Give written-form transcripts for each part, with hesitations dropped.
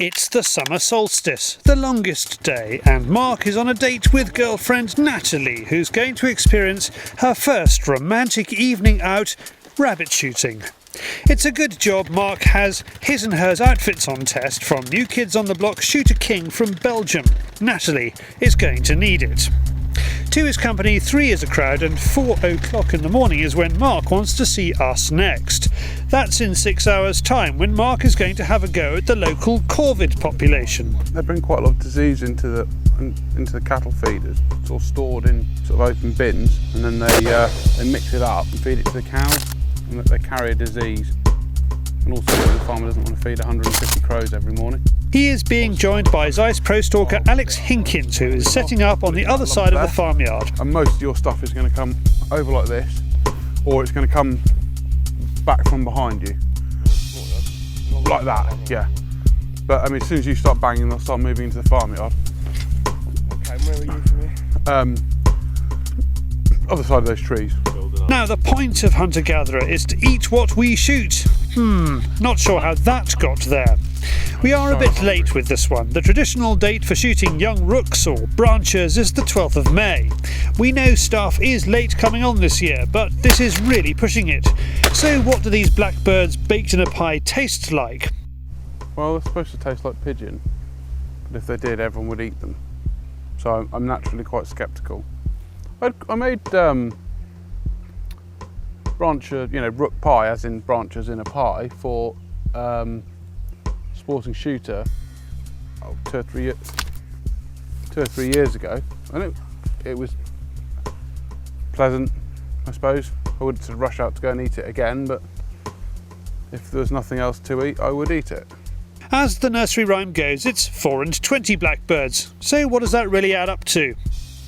It's the summer solstice, the longest day, and Mark is on a date with girlfriend Natalie, who's going to experience her first romantic evening out rabbit shooting. It's a good job Mark has his and hers outfits on test from New Kids on the Block Shooter King from Belgium. Natalie is going to need it. 2 is company, 3 is a crowd, and 4 o'clock in the morning is when Mark wants to see us next. That's in 6 hours' time, when Mark is going to have a go at the local corvid population. They bring quite a lot of disease into the cattle feeders. It's all stored in sort of open bins, and then they mix it up and feed it to the cows, and they carry a disease. And also the farmer doesn't want to feed 150 crows every morning. He is being joined by Zeiss Pro Stalker Alex Hinkins, who is setting up on the other side of the farmyard. And most of your stuff is going to come over like this, or it's going to come back from behind you. Like that, yeah. But I mean, as soon as you start banging, they'll start moving into the farmyard. Okay, where are you from here? Other side of those trees. Now, the point of hunter-gatherer is to eat what we shoot. Not sure how that got there. We are a bit late with this one. The traditional date for shooting young rooks or branchers is the 12th of May. We know stuff is late coming on this year, but this is really pushing it. So what do these blackbirds baked in a pie taste like? Well, they're supposed to taste like pigeon, but if they did, everyone would eat them. So I'm naturally quite sceptical. I made brancher, rook pie, as in branches in a pie, for sporting shooter 2 or 3 years ago, and it was pleasant, I suppose. I wouldn't sort of rush out to go and eat it again, but if there was nothing else to eat, I would eat it. As the nursery rhyme goes, it's 4 and 20 blackbirds. So what does that really add up to?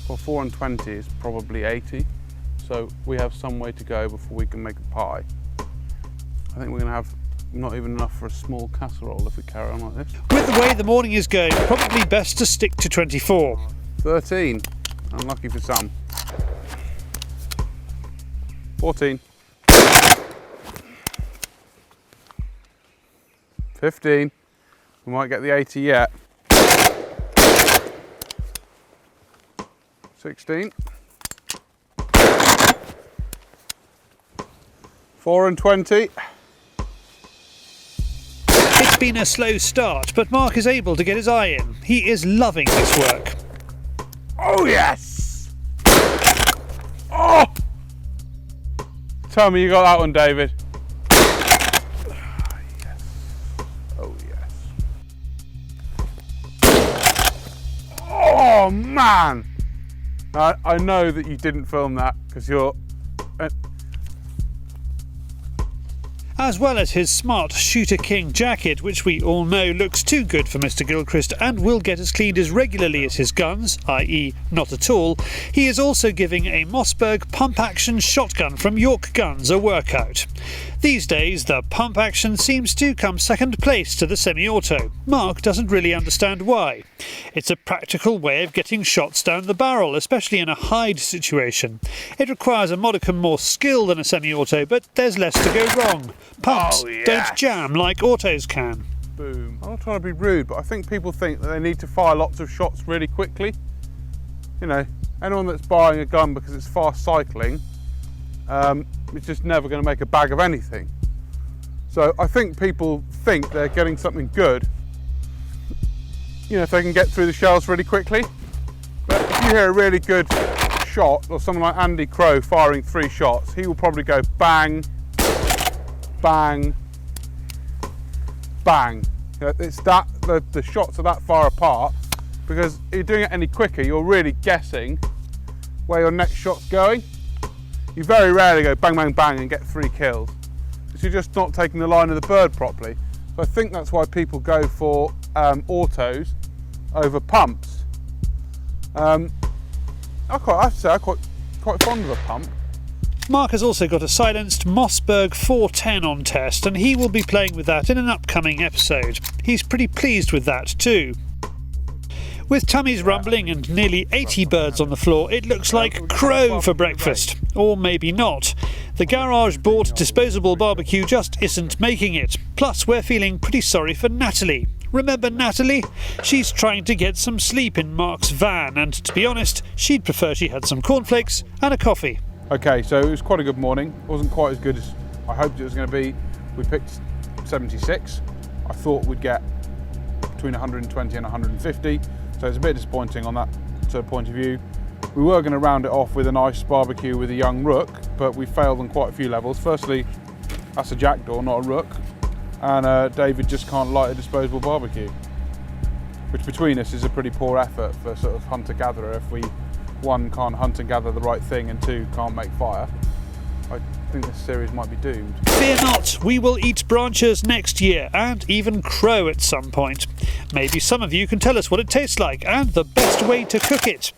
Well, 4 and 20 is probably 80, so we have some way to go before we can make a pie. I think we're going to have not even enough for a small casserole if we carry on like this. With the way the morning is going, probably best to stick to 24. 13, unlucky for some. 14. 15, we might get the 80 yet. 16. 4 and 20. It's been a slow start, but Mark is able to get his eye in. He is loving this work. Oh yes! Oh! Tell me you got that one, David. Yes. Oh yes. Oh man! I know that you didn't film that because you're... As well as his smart Shooter King jacket, which we all know looks too good for Mr. Gilchrist and will get us cleaned as regularly as his guns, i.e. not at all, he is also giving a Mossberg pump-action shotgun from York Guns a workout. These days, the pump-action seems to come second place to the semi-auto. Mark doesn't really understand why. It's a practical way of getting shots down the barrel, especially in a hide situation. It requires a modicum more skill than a semi-auto, but there's less to go wrong. Pumps don't jam like autos can. Boom. I'm not trying to be rude, but I think people think that they need to fire lots of shots really quickly. Anyone that's buying a gun because it's fast cycling, it's just never going to make a bag of anything. So I think people think they're getting something good, if they can get through the shells really quickly. But if you hear a really good shot, or someone like Andy Crow firing 3 shots, he will probably go bang, bang, bang. It's that the shots are that far apart, because if you're doing it any quicker, you're really guessing where your next shot's going. You very rarely go bang, bang, bang and get 3 kills, because you're just not taking the line of the bird properly. So I think that's why people go for autos over pumps. I have to say I'm quite fond of a pump. Mark has also got a silenced Mossberg 410 on test, and he will be playing with that in an upcoming episode. He's pretty pleased with that too. With tummies rumbling and nearly 80 birds on the floor, it looks like crow for breakfast. Or maybe not. The garage-bought disposable barbecue just isn't making it. Plus, we're feeling pretty sorry for Natalie. Remember Natalie? She's trying to get some sleep in Mark's van, and to be honest, she'd prefer she had some cornflakes and a coffee. Okay, so it was quite a good morning. It wasn't quite as good as I hoped it was going to be. We picked 76. I thought we'd get between 120 and 150, so it's a bit disappointing on that point of view. We were going to round it off with a nice barbecue with a young rook, but we failed on quite a few levels. Firstly, that's a jackdaw, not a rook, and David just can't light a disposable barbecue, which between us is a pretty poor effort for sort of hunter-gatherer if we, one, can't hunt and gather the right thing, and two, can't make fire. I think this series might be doomed. Fear not, we will eat branches next year, and even crow at some point. Maybe some of you can tell us what it tastes like and the best way to cook it.